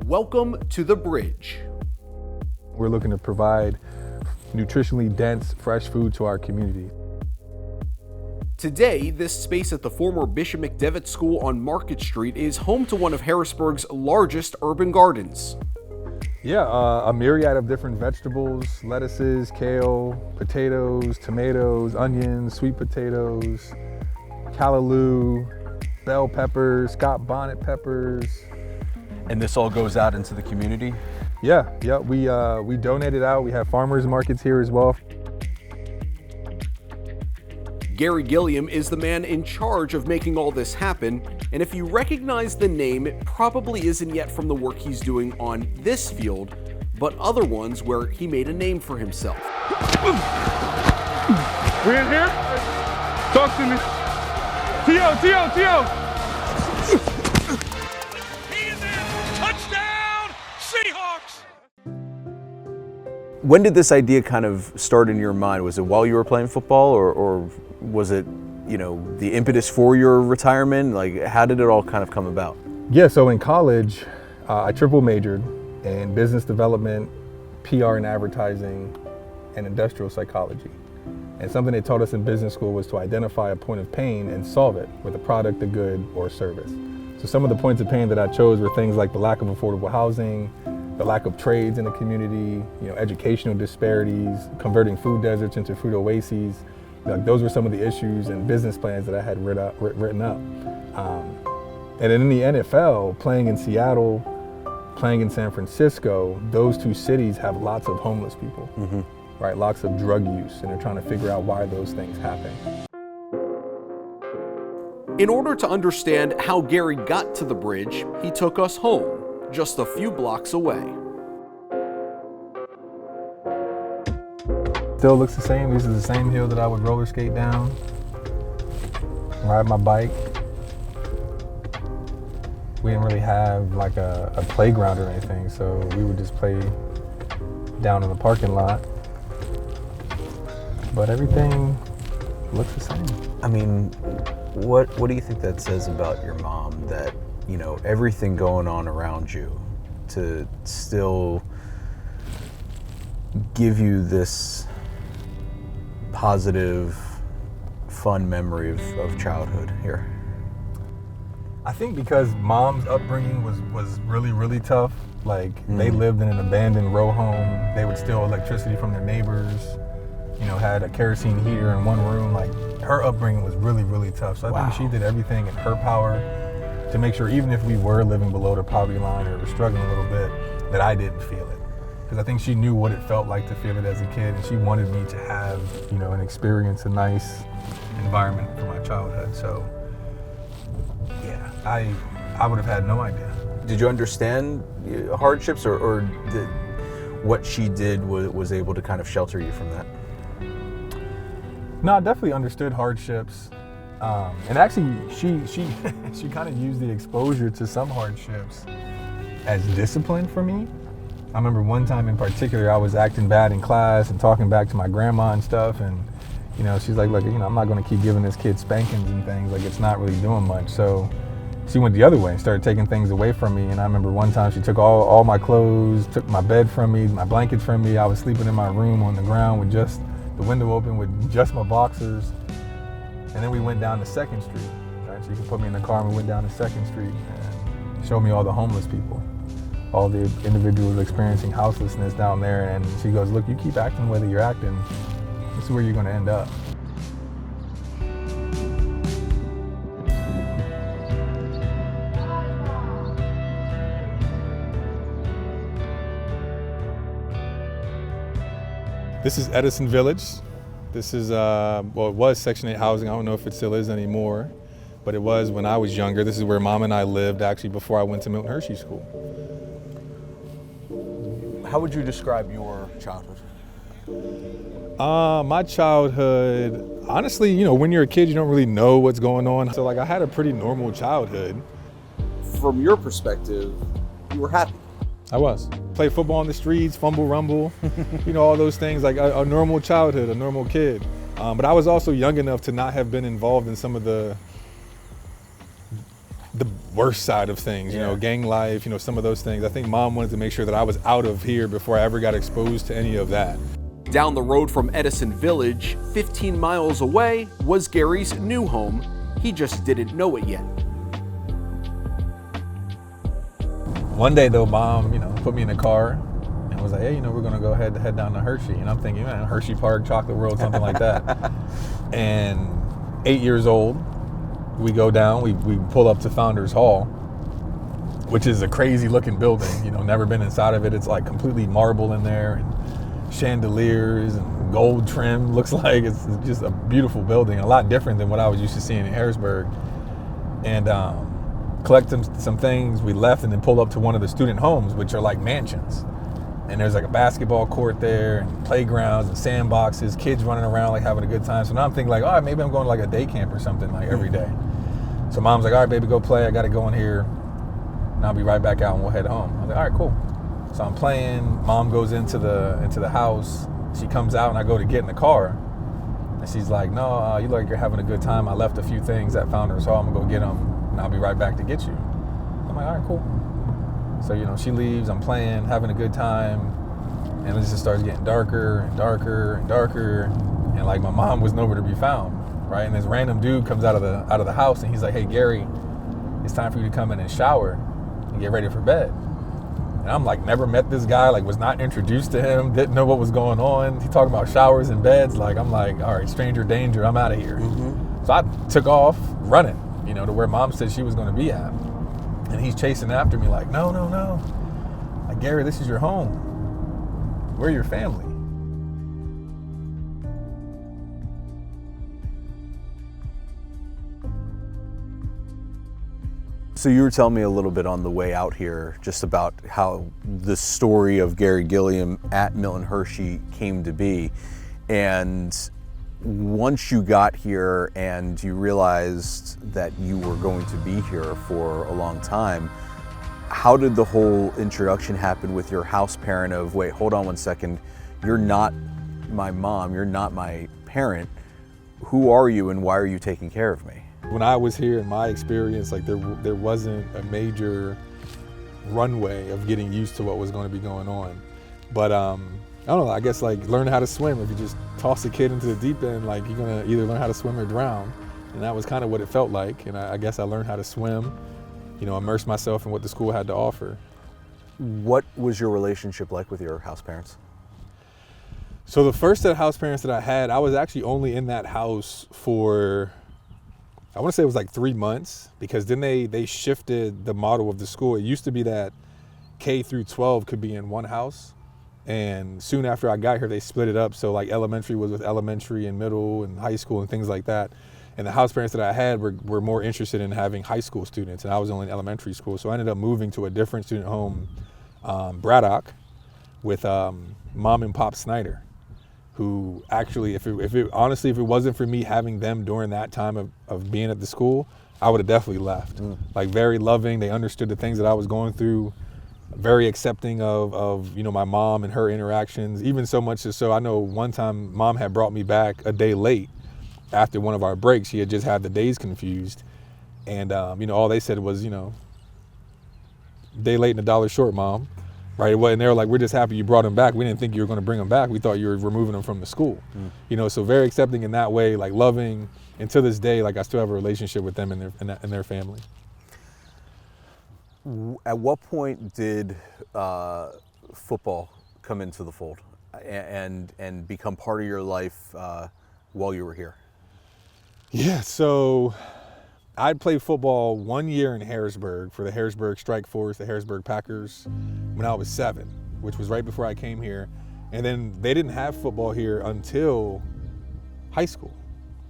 Welcome to The Bridge. We're looking to provide nutritionally dense, fresh food to our community. Today, this space at the former Bishop McDevitt School on Market Street is home to one of Harrisburg's largest urban gardens. Yeah, a myriad of different vegetables, lettuces, kale, potatoes, tomatoes, onions, sweet potatoes, callaloo, bell peppers, Scott bonnet peppers. And this all goes out into the community? Yeah, we donate it out. We have farmers markets here as well. Garry Gilliam is the man in charge of making all this happen, and if you recognize the name, it probably isn't yet from the work he's doing on this field, but other ones where he made a name for himself. We in here? Talk to me. T.O. He's in! Touchdown, Seahawks! When did this idea kind of start in your mind? Was it while you were playing football, or was it, the impetus for your retirement? Like, how did it all kind of come about? Yeah, so in college, I triple majored in business development, PR and advertising, and industrial psychology. And something they taught us in business school was to identify a point of pain and solve it with a product, a good, or a service. So some of the points of pain that I chose were things like the lack of affordable housing, the lack of trades in the community, educational disparities, converting food deserts into food oases. Those were some of the issues and business plans that I had written up. And then in the NFL, playing in Seattle, playing in San Francisco, those two cities have lots of homeless people, right? Lots of drug use, and they're trying to figure out why those things happen. In order to understand how Garry got to the bridge, he took us home, just a few blocks away. Still looks the same. This is the same hill that I would roller skate down, ride my bike. We didn't really have like a playground or anything, so we would just play down in the parking lot. But everything looks the same. I mean, what do you think that says about your mom, that, everything going on around you, to still give you this positive, fun memory of childhood here? I think because mom's upbringing was really, really tough. Like, they lived in an abandoned row home. They would steal electricity from their neighbors, had a kerosene heater in one room. Like, her upbringing was really, really tough. So I think she did everything in her power to make sure, even if we were living below the poverty line or were struggling a little bit, that I didn't feel it. Because I think she knew what it felt like to feel it as a kid, and she wanted me to have, an experience, a nice environment for my childhood. So, yeah, I would have had no idea. Did you understand hardships, or what she did was able to kind of shelter you from that? No, I definitely understood hardships. And actually, she kind of used the exposure to some hardships as discipline for me. I remember one time in particular, I was acting bad in class and talking back to my grandma and stuff, and she's like, look, I'm not going to keep giving this kid spankings and things, like, it's not really doing much. So she went the other way and started taking things away from me. And I remember one time she took all my clothes, took my bed from me, my blankets from me. I was sleeping in my room on the ground with just the window open with just my boxers. And then we went down to 2nd Street, right? So you can put me in the car, and we went down to 2nd Street and showed me all the homeless people, all the individuals experiencing houselessness down there. And she goes, look, you keep acting the way that you're acting, this is where you're going to end up. This is Edison Village. This is, it was Section 8 housing. I don't know if it still is anymore, but it was when I was younger. This is where Mom and I lived, actually, before I went to Milton Hershey School. How would you describe your childhood? My childhood, honestly, when you're a kid, you don't really know what's going on. So, I had a pretty normal childhood. From your perspective, you were happy. I was. Played football on the streets, fumble, rumble, all those things, like a normal childhood, a normal kid. But I was also young enough to not have been involved in some of the worst side of things, you know, gang life, you know, some of those things. I think Mom wanted to make sure that I was out of here before I ever got exposed to any of that. Down the road from Edison Village, 15 miles away, was Garry's new home. He just didn't know it yet. One day though, Mom, you know, put me in a car and was like, hey, you know, we're gonna go head down to Hershey. And I'm thinking, man, Hershey Park, Chocolate World, something like that. And 8 years old, we go down, we pull up to Founders Hall, which is a crazy looking building, you know, never been inside of it. It's like completely marble in there and chandeliers and gold trim. Looks like it's just a beautiful building, a lot different than what I was used to seeing in Harrisburg. And collect some things, we left and then pulled up to one of the student homes, which are like mansions. And there's like a basketball court there and playgrounds and sandboxes, kids running around like having a good time. So now I'm thinking like, all right, maybe I'm going to like a day camp or something like every day. So Mom's like, all right, baby, go play. I got to go in here and I'll be right back out and we'll head home. I was like, all right, cool. So I'm playing. Mom goes into the house. She comes out and I go to get in the car. And she's like, no, you look like you're having a good time. I left a few things at Founders Hall. I'm going to go get them and I'll be right back to get you. I'm like, all right, cool. So, you know, she leaves, I'm playing, having a good time, and it just starts getting darker and darker and darker, and like my mom was nowhere to be found, right? And this random dude comes out of the house and he's like, hey, Garry, it's time for you to come in and shower and get ready for bed. And I'm like, never met this guy, like was not introduced to him, didn't know what was going on. He talking about showers and beds, like I'm like, all right, stranger danger, I'm out of here. So I took off running, you know, to where Mom said she was gonna be at. And he's chasing after me like, no. Like, Garry, this is your home. We're your family. So you were telling me a little bit on the way out here just about how the story of Garry Gilliam at Milton Hershey came to be. And once you got here and you realized that you were going to be here for a long time, how did the whole introduction happen with your house parent of, wait, hold on one second, you're not my mom, you're not my parent, who are you and why are you taking care of me? When I was here, in my experience, like there wasn't a major runway of getting used to what was going to be going on. But I don't know, I guess like learn how to swim. If you just toss a kid into the deep end, like you're gonna either learn how to swim or drown. And that was kind of what it felt like. And I guess I learned how to swim, you know, immerse myself in what the school had to offer. What was your relationship like with your house parents? So the first set of house parents that I had, I was actually only in that house for, I want to say it was like 3 months, because then they shifted the model of the school. It used to be that K through 12 could be in one house. And soon after I got here, they split it up. So like elementary was with elementary and middle and high school and things like that. And the house parents that I had were more interested in having high school students, and I was only in elementary school. So I ended up moving to a different student home, Braddock, with Mom and Pop Snyder, who actually, if it wasn't for me having them during that time of being at the school, I would have definitely left. Like very loving, they understood the things that I was going through. Very accepting of you know, my mom and her interactions, even so much as so I know one time Mom had brought me back a day late after one of our breaks. She had just had the days confused, and you know, all they said was, you know, day late and $1 short, Mom, right? And they were like, we're just happy you brought him back. We didn't think you were going to bring him back. We thought you were removing him from the school. You know, so very accepting in that way, like loving, and to this day, like I still have a relationship with them and their family. At what point did football come into the fold and become part of your life while you were here? Yeah, so I'd played football 1 year in Harrisburg for the Harrisburg Strike Force, the Harrisburg Packers, when I was 7, which was right before I came here. And then they didn't have football here until high school,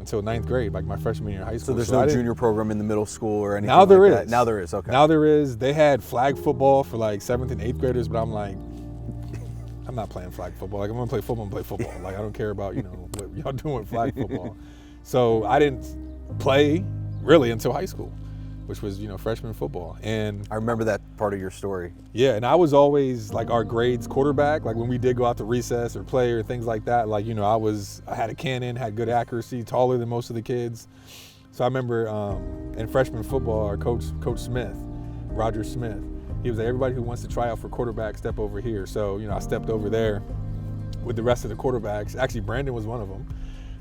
until 9th grade, like my freshman year of high school. So there's no junior program in the middle school or anything now there like is. that? Now there is, okay. Now there is. They had flag football for like 7th and 8th graders, but I'm like, I'm not playing flag football. Like, I'm gonna play football, I'm gonna play football. Like, I don't care about, you know, what y'all doing with flag football. So I didn't play really until high school, which was, you know, freshman football. And I remember that part of your story. yeah, and I was always like our grades quarterback. Like when we did go out to recess or play or things like that, like, you know, I had a cannon, had good accuracy, taller than most of the kids. So I remember in freshman football, our coach Smith, Roger Smith, he was like, everybody who wants to try out for quarterback, step over here. So, you know, I stepped over there with the rest of the quarterbacks. Actually, Brandon was one of them.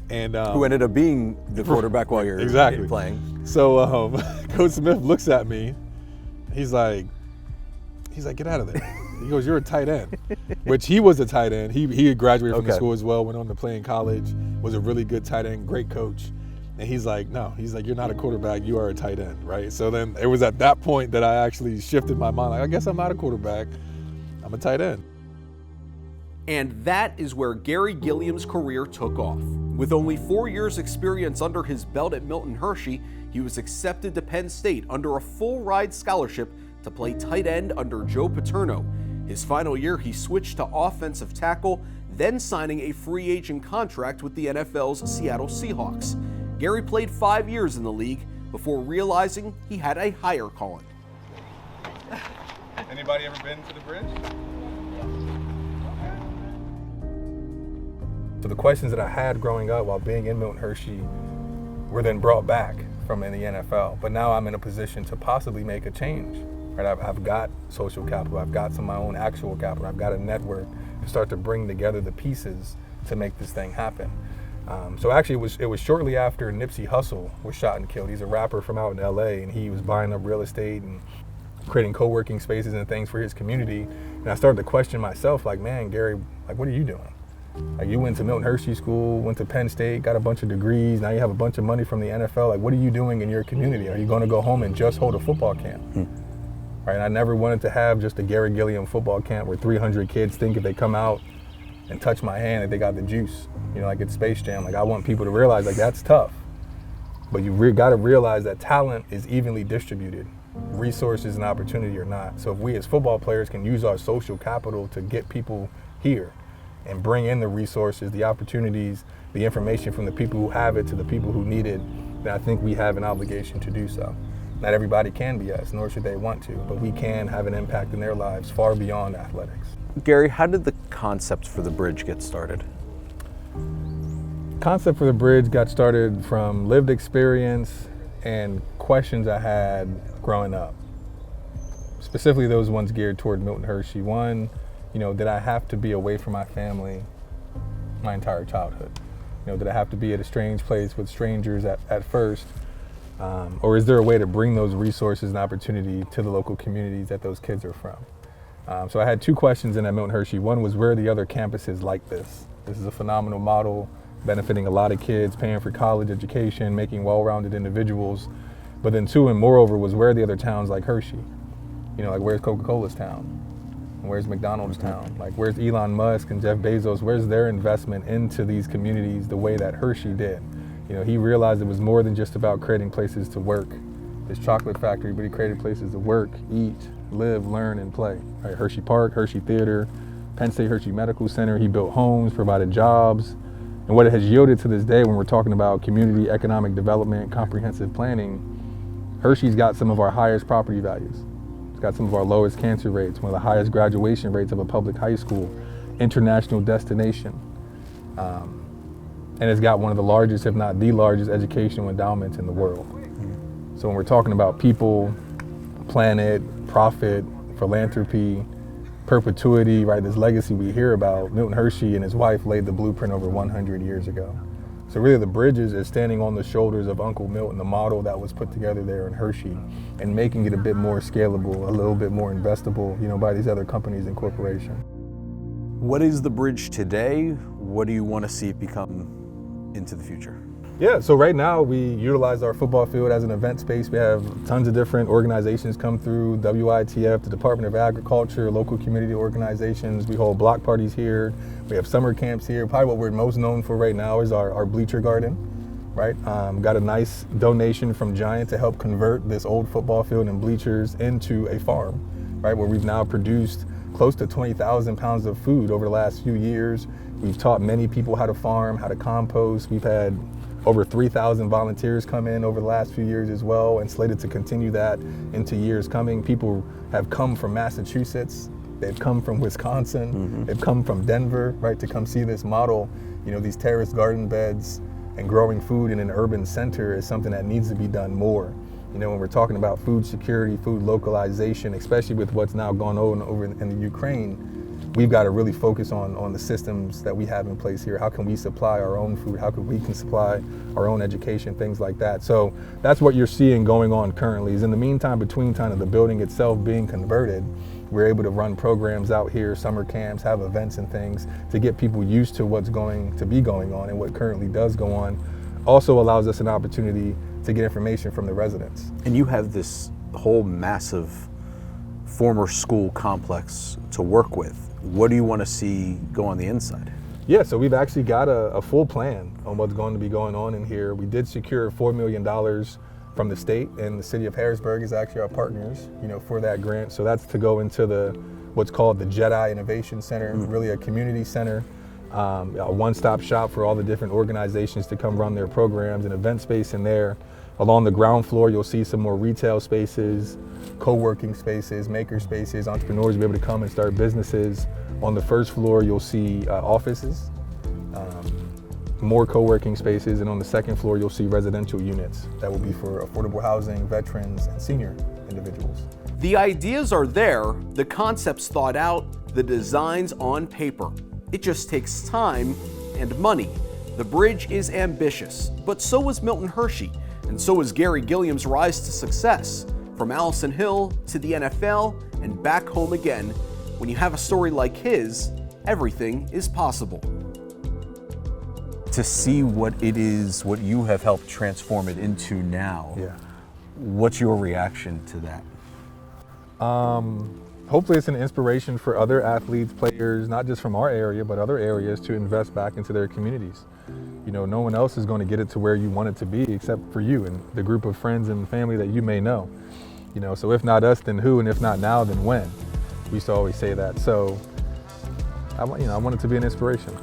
And who ended up being the quarterback while you're exactly playing. So Coach Smith looks at me. He's like, get out of there. He goes, you're a tight end, which he was a tight end. He had graduated from the school as well, went on to play in college, was a really good tight end, great coach. And he's like, no, he's like, you're not a quarterback, you are a tight end, right? So then it was at that point that I actually shifted my mind. Like, I guess I'm not a quarterback, I'm a tight end. And that is where Garry Gilliam's career took off. With only 4 years experience under his belt at Milton Hershey, he was accepted to Penn State under a full-ride scholarship to play tight end under Joe Paterno. His final year, he switched to offensive tackle, then signing a free agent contract with the NFL's Seattle Seahawks. Garry played 5 years in the league before realizing he had a higher calling. Anybody ever been to the bridge? So the questions that I had growing up while being in Milton Hershey were then brought back from in the NFL. But now I'm in a position to possibly make a change. Right? I've got social capital, I've got some of my own actual capital, I've got a network to start to bring together the pieces to make this thing happen. So actually it was shortly after Nipsey Hussle was shot and killed. He's a rapper from out in LA, and he was buying up real estate and creating co-working spaces and things for his community. And I started to question myself, like, man, Garry, like, what are you doing? Like, you went to Milton Hershey School, went to Penn State, got a bunch of degrees, now you have a bunch of money from the NFL. Like, what are you doing in your community? Are you going to go home and just hold a football camp? Right? And I never wanted to have just a Garry Gilliam football camp where 300 kids think if they come out and touch my hand that they got the juice. You know, like it's Space Jam. Like, I want people to realize, like, that's tough. But you got to realize that talent is evenly distributed. Resources and opportunity are not. So if we as football players can use our social capital to get people here and bring in the resources, the opportunities, the information from the people who have it to the people who need it, then I think we have an obligation to do so. Not everybody can be us, nor should they want to, but we can have an impact in their lives far beyond athletics. Garry, how did the concept for the bridge get started? Concept for the bridge got started from lived experience and questions I had growing up. Specifically those ones geared toward Milton Hershey. One, you know, did I have to be away from my family my entire childhood? You know, did I have to be at a strange place with strangers at first? Or is there a way to bring those resources and opportunity to the local communities that those kids are from? So I had two questions in at Milton Hershey. One was, where are the other campuses like this? This is a phenomenal model, benefiting a lot of kids, paying for college education, making well-rounded individuals. But then two, and moreover, was, where are the other towns like Hershey? You know, like, where's Coca-Cola's town? And where's McDonald's town? Like, where's Elon Musk and Jeff Bezos? Where's their investment into these communities the way that Hershey did? You know, he realized it was more than just about creating places to work, this chocolate factory, but he created places to work, eat, live, learn, and play. Right? Hershey Park, Hershey Theater, Penn State Hershey Medical Center. He built homes, provided jobs. And what it has yielded to this day when we're talking about community economic development, comprehensive planning, Hershey's got some of our highest property values. It's got some of our lowest cancer rates, one of the highest graduation rates of a public high school, international destination. And it's got one of the largest, if not the largest, educational endowments in the world. So when we're talking about people, planet, profit, philanthropy, perpetuity, right, this legacy we hear about, Milton Hershey and his wife laid the blueprint over 100 years ago. So really the bridges is standing on the shoulders of Uncle Milton, the model that was put together there in Hershey, and making it a bit more scalable, a little bit more investable, you know, by these other companies and corporations. What is the bridge today? What do you want to see it become into the future? Yeah, so right now we utilize our football field as an event space. We have tons of different organizations come through, WITF, the Department of Agriculture, local community organizations. We hold block parties here. We have summer camps here. Probably what we're most known for right now is our bleacher garden, right? Got a nice donation from Giant to help convert this old football field and bleachers into a farm, right? Where we've now produced close to 20,000 pounds of food over the last few years. We've taught many people how to farm, how to compost. We've had over 3,000 volunteers come in over the last few years as well, and slated to continue that into years coming. People have come from Massachusetts, they've come from Wisconsin, they've come from Denver, right, to come see this model, you know, these terraced garden beds And growing food in an urban center is something that needs to be done more. You know, when we're talking about food security, food localization, especially with what's now gone on over in the Ukraine, we've got to really focus on the systems that we have in place here. How can we supply our own food? How can we supply our own education, things like that. So that's what you're seeing going on currently, is in the meantime, between kind of the building itself being converted, we're able to run programs out here, summer camps, have events and things to get people used to what's going to be going on and what currently does go on. Also allows us an opportunity to get information from the residents. And you have this whole massive former school complex to work with. What do you want to see go on the inside? Yeah, so we've actually got a full plan on what's going to be going on in here. We did secure $4 million from the state, and the city of Harrisburg is actually our partners, you know, for that grant. So that's to go into what's called the Jedi Innovation Center, really a community center, a one-stop shop for all the different organizations to come run their programs, an event space in there. Along the ground floor, you'll see some more retail spaces, co-working spaces, maker spaces, entrepreneurs will be able to come and start businesses. On the first floor, you'll see offices, more co-working spaces, and on the second floor, you'll see residential units that will be for affordable housing, veterans, and senior individuals. The ideas are there, the concepts thought out, the designs on paper. It just takes time and money. The bridge is ambitious, but so is Milton Hershey, and so is Garry Gilliam's rise to success. From Allison Hill to the NFL and back home again, when you have a story like his, everything is possible. To see what it is, what you have helped transform it into now, what's your reaction to that? Hopefully it's an inspiration for other athletes, players, not just from our area, but other areas to invest back into their communities. You know, no one else is going to get it to where you want it to be except for you and the group of friends and family that you may know. You know, so if not us, then who? And if not now, then when? We used to always say that. So, I want it to be an inspiration.